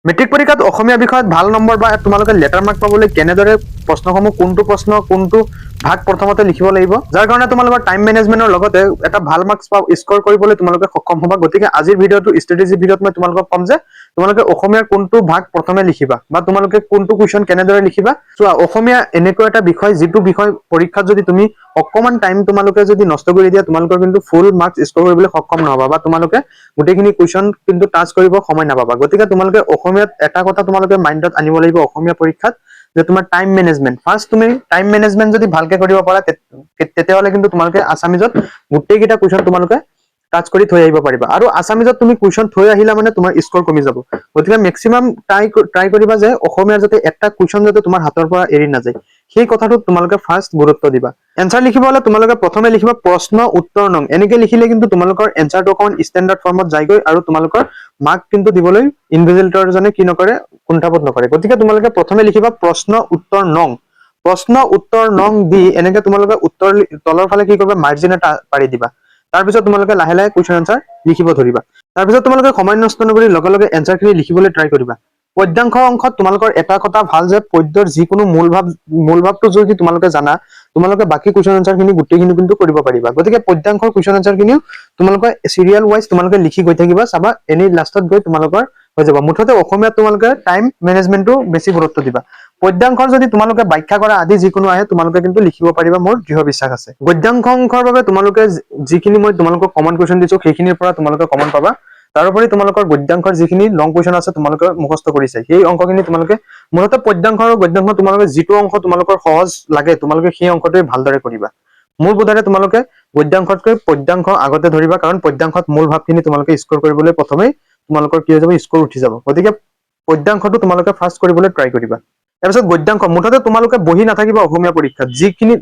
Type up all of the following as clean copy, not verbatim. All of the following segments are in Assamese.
মেট্ৰিক পৰীক্ষাত অসমীয়া বিষয়ত ভাল নম্বৰ বা তোমালোকে লেটাৰ মাৰ্ক পাবলৈ কেনেদৰে প্ৰশ্নসমূহ কোনটো ভাগ প্ৰথমতে লিখিব লাগিব, যাৰ কাৰণে তোমালোকৰ টাইম মেনেজমেন্টৰ লগতে এটা ভাল মাৰ্কছ স্ক'ৰ কৰিবলৈ তোমালোকে সক্ষম হ'বা। গতিকে আজিৰ ভিডিঅ'টো ষ্ট্ৰেটেজি ভিডিঅ'ত মই তোমালোকক ক'ম যে তোমালোকে অসমীয়াৰ কোনটো ভাগ প্ৰথমে লিখিবা বা তোমালোকে কোনটো কুৱেশ্যন কেনেদৰে লিখিবা। চোৱা, অসমীয়া এনেকুৱা এটা বিষয় যিটো বিষয় পৰীক্ষাত যদি তুমি অকমান টাইম তোমালোকে যদি নষ্ট কৰি দিয়া, তোমালোকৰ কিন্তু ফুল মাৰ্কছ স্ক'ৰ কৰিবলৈ সক্ষম নহবা বা তোমালোকে গোটেইখিনি কুৱেশ্যন কিন্তু টাচ কৰিব সময় নাপাবা। গতিকে তোমালোকে অসমীয়াত এটা কথা তোমালোকে মাইণ্ডত আনিব লাগিব অসমীয়া পৰীক্ষাত, যে তোমাৰ টাইম মেনেজমেন্ট ফাৰ্ষ্ট। তুমি টাইম মেনেজমেন্ট যদি ভালকে কৰিব পাৰা তেতিয়াহ'লে কিন্তু তোমালোকে আছামিজত গোটেইকেইটা কুৱেশ্যন তোমালোকে টাচ কৰি থৈ আহিব পাৰিবা। আৰু আছামিজত তুমি কুৱেশ্যন থৈ আহিলা মানে তোমাৰ স্ক'ৰ কমি যাব। গতিকে মেক্সিমাম ট্ৰাই কৰিবা যে অসমীয়াৰ যাতে এটা কুৱেশ্যন যাতে তোমাৰ হাতৰ পৰা এৰি নাযায়, সেই কথাটোত তোমালোকে ফাৰ্ষ্ট গুৰুত্ব দিবা। এনচাৰ লিখিব হলে তোমালোকে প্ৰথমে লিখিবা প্ৰশ্ন উত্তৰ নং। এনেকে লিখিলে কিন্তু তোমালোকৰ এনচাৰটো অকণমান ষ্টেণ্ডাৰ্ড ফৰ্মত যায়গৈ আৰু তোমালোকৰ মাৰ্ক কিন্তু দিবলৈ ইনভিজিলেটৰজনে কি নকৰে, কুণ্ঠাবোধ নকৰে। গতিকে তোমালোকে প্ৰথমে লিখিবা প্ৰশ্ন উত্তৰ নং। প্ৰশ্ন উত্তৰ নং দি এনেকে তোমালোকে উত্তৰ তলৰ ফালে কি কৰিবা, মাৰ্জিন এটা পাৰি দিবা। তাৰপিছত তোমালোকে লাহে লাহে কুৱেশ্যন এনচাৰ লিখিব ধৰিবা। তাৰপিছত তোমালোকে সময় নষ্ট নকৰি লগে লগে এনচাৰখিনি লিখিবলৈ ট্ৰাই কৰিবা। পদ্যাংশ অংশত তোমালোকৰ এটা কথা ভাল যে পদ্যৰ যিকোনো মূল ভাৱটো যদি তোমালোকে জানা, তোমালোকে বাকী কুৱেশ্যন এনচাৰ খিনি গোটেইখিনি কিন্তু কৰিব পাৰিবা। গতিকে পদ্যাংশৰ কুৱেশ্যন এনচাৰ খিনিও তোমালোকে চিৰিয়েল ৱাইজ তোমালোকে লিখি গৈ থাকিবা, চাবা এনেই লাষ্টত গৈ তোমালোকৰ হৈ যাব। মুঠতে অসমীয়াত তোমালোকে টাইম মেনেজমেন্টটো বেছি গুৰুত্ব দিবা। পদ্যাংশৰ যদি তোমালোকে ব্যাখ্যা কৰা আদি যিকোনো আহে তোমালোকে কিন্তু লিখিব পাৰিবা, মোৰ দৃঢ় বিশ্বাস আছে। গদ্যাংশ অংশৰ বাবে তোমালোকে যিখিনি মই তোমালোকক কমন কুৱেশ্যন দিছো সেইখিনিৰ পৰা তোমালোকে কমন পাবা। তাৰোপৰি তোমালোকৰ গদ্যাংশৰ যিখিনি লং কুৱেশ্যন আছে তোমালোকে মুখস্থ কৰিছে, সেই অংশখিনি তোমালোকে মূলতঃ পদ্যাংশ আৰু গদ্যাংশ তোমালোকে যিটো অংশ তোমালোকৰ সহজ লাগে তোমালোকে সেই অংশটোৱে ভালদৰে কৰিবা। মোৰ বোধেৰে তোমালোকে গদ্যাংশতকৈ পদ্যাংশ আগতে ধৰিবা, কাৰণ পদ্যাংশত মূল ভাৱখিনি তোমালোকে স্ক'ৰ কৰিবলৈ প্ৰথমেই তোমালোকৰ কি হৈ যাব, স্ক'ৰ উঠি যাব। গতিকে পদ্যাংশটো তোমালোকে ফাৰ্ষ্ট কৰিবলৈ ট্ৰাই কৰিবা। তাৰপিছত গদ্যাংশ, মুঠতে তোমালোকে বহি নাথাকিবা অসমীয়া পৰীক্ষাত। যিখিনি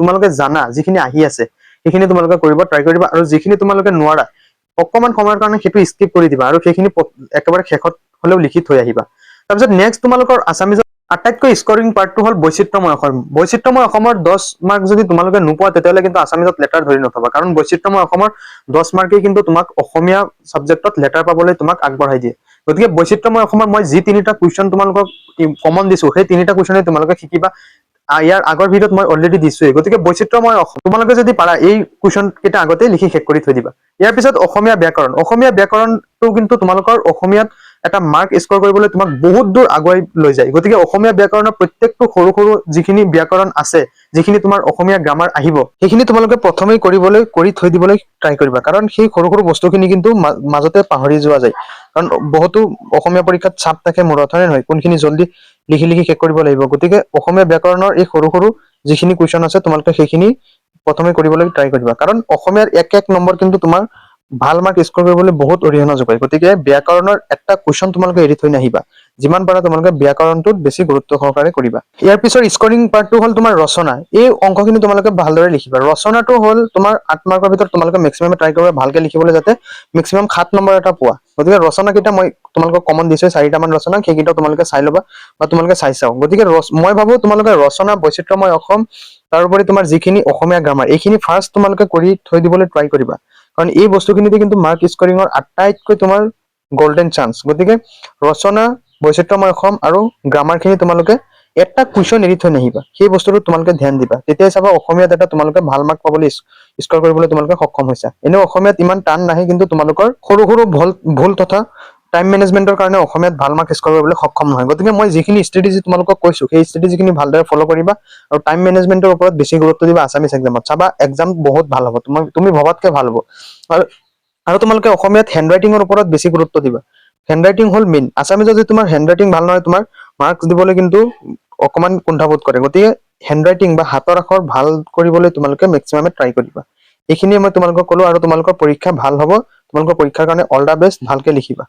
তোমালোকে জানা, যিখিনি আহি আছে সেইখিনি তোমালোকে কৰিব ট্ৰাই কৰিবা, আৰু যিখিনি তোমালোকে নোৱাৰা অকমান সময়ৰ কাৰণে সেইটো স্কিপ কৰি দিবা আৰু সেইখিনি একেবাৰে শেষত হলেও লিখি থৈ আহিবা। তাৰপিছত নেক্সট তোমালোকৰ আছামিজত আটাইতকৈ স্কৰিং পাৰ্টটো হ'ল বৈচিত্ৰ্যময় অসম। বৈচিত্ৰ্যময় অসমৰ 10 মাৰ্ক যদি তোমালোকে নোপোৱা তেতিয়াহ'লে কিন্তু আছামিজত লেটাৰ ধৰি নথবা, কাৰণ বৈচিত্ৰ্যময় অসমৰ 10 মাৰ্কেই কিন্তু তোমাক অসমীয়া ছাবজেক্টত লেটাৰ পাবলৈ তোমাক আগবঢ়াই দিয়ে। গতিকে বৈচিত্ৰ্যময় অসমৰ মই যি তিনিটা কুৱেশ্যন তোমালোকক কমন দিছো সেই তিনিটা কুৱেশ্যনে তোমালোকে শিকিবা। ইয়াৰ আগৰ ভিডিঅ'ত মই অলৰেডি দিছোৱেই। গতিকে বৈচিত্ৰ্যময় অসম তোমালোকে যদি পাৰা এই কুৱেশ্যন কেইটা আগতে লিখি শেষ কৰি থৈ দিবা। ইয়াৰ পিছত অসমীয়া ব্যাকৰণ। অসমীয়া ব্যাকৰণটো কিন্তু তোমালোকৰ অসমীয়াত এটা মাৰ্ক স্ক'ৰ কৰিবলৈ তোমাক বহুত দূৰ আগুৱাই লৈ যায়। গতিকে অসমীয়া ব্যাকৰণৰ প্ৰত্যেকটো সৰু সৰু যিখিনি ব্যাকৰণ আছে, যিখিনি তোমাৰ অসমীয়া গ্ৰামাৰ আহিব, সেইখিনি তোমালোকে প্ৰথমেই কৰি থৈ দিবলৈ ট্ৰাই কৰিবা, কাৰণ সেই সৰু সৰু বস্তুখিনি কিন্তু মাজতে পাহৰি যোৱা যায়। কাৰণ বহুতো অসমীয়া পৰীক্ষাত চাপ থাকে মূৰত, হয় নহয়, কোনখিনি জল্দি লিখি শেষ কৰিব লাগিব। গতিকে অসমীয়া ব্যাকৰণৰ এই সৰু সৰু যিখিনি কুৱেশ্যন আছে তোমালোকে সেইখিনি প্ৰথমে কৰিবলৈ ট্ৰাই কৰিবা, কাৰণ অসমীয়াৰ এক নম্বৰ কিন্তু তোমাৰ ভাল মাৰ্ক স্ক'ৰ কৰিবলৈ বহুত অৰিহণা যোগায়। গতিকে ব্যাকৰণৰ এটা কুৱেশ্যন তোমালোকে এৰি থৈ নাহিবা। যিমান পাৰা তোমালোকে ব্যাকৰণটোত বেছি গুৰুত্ব সহকাৰে কৰিবা। ইয়াৰ পিছৰ স্কৰিং পাৰ্টটো হ'ল তোমাৰ ৰচনা। এই অংশখিনি তোমালোকে ভালদৰে লিখিবা। ৰচনাটো হ'ল তোমাৰ 8 মাৰ্কৰ ভিতৰত তোমালোকে মেক্সিমাম ট্ৰাই কৰিবা ভালকে লিখিবলৈ, যাতে মেক্সিমাম 7 নম্বৰ এটা পোৱা। গতিকে ৰচনা কেইটা মই তোমালোকক কমন দিছো, 4টামান ৰচনা, সেইকেইটা তোমালোকে চাই ল'বা বা তোমালোকে চাই চাও। গতিকে মই ভাবো তোমালোকে ৰচনা, বৈচিত্ৰ্যময় অসম, তাৰোপৰি তোমাৰ যিখিনি অসমীয়া গ্ৰামাৰ, এইখিনি ফাৰ্ষ্ট তোমালোকে কৰি থৈ দিবলৈ ট্ৰাই কৰিবা, কাৰণ এই বস্তুখিনিতে কিন্তু মাৰ্ক স্কৰিঙৰ আটাইতকৈ তোমাৰ গল্ডেন চান্স। গতিকে ৰচনা, বৈচিত্ৰ্যময় অসম আৰু গ্ৰামাৰখিনি তোমালোকে এটা কুৱেশ্যন এৰি থৈ নাহিবা। সেই বস্তুটো তোমালোকে ধ্যান দিবা, তেতিয়াই চাবা অসমীয়াত এটা তোমালোকে ভাল মাৰ্ক পাবলৈ স্ক'ৰ কৰিবলৈ তোমালোকে সক্ষম হৈছা। এনেও অসমীয়াত ইমান টান নাহে, কিন্তু তোমালোকৰ সৰু সৰু ভুল তথা টাইম মেনেজমেন্টৰ কাৰণে অসমীয়াত ভাল মাৰ্ক স্ক'ৰ কৰিবলৈ সক্ষম নহয়। গতিকে মই যিখিনি ষ্ট্ৰেটেজি তোমালোকক কৈছো সেই ষ্ট্ৰেটেজিখিনি ভালদৰে ফ'ল' কৰিবা আৰু টাইম মেনেজমেন্টৰ ওপৰত বেছি গুৰুত্ব দিবা। আছামিজ এক্সামত চাবা এক্সাম বহুত ভাল হ'ব, তুমি ভবাতকৈ ভাল হ'ব। আৰু তোমালোকে অসমীয়াত হেণ্ডৰাইটিঙৰ ওপৰত বেছি গুৰুত্ব দিবা। হেণ্ডৰাইটিং হ'ল মেইন। আছামিজত যদি তোমাৰ হেণ্ডৰাইটিং ভাল নহয়, তোমাৰ মাৰ্কছ দিবলৈ কিন্তু অকণমান কুণ্ঠাবোধ কৰে। গতিকে হেণ্ডৰাইটিং বা হাতৰ আখৰ ভাল কৰিবলৈ তোমালোকে মেক্সিমামে ট্ৰাই কৰিবা। এইখিনিয়ে মই তোমালোকক ক'লো, আৰু তোমালোকৰ পৰীক্ষা ভাল হ'ব। তোমালোকৰ পৰীক্ষাৰ কাৰণে অল দা বেষ্ট, ভালকে লিখিবা।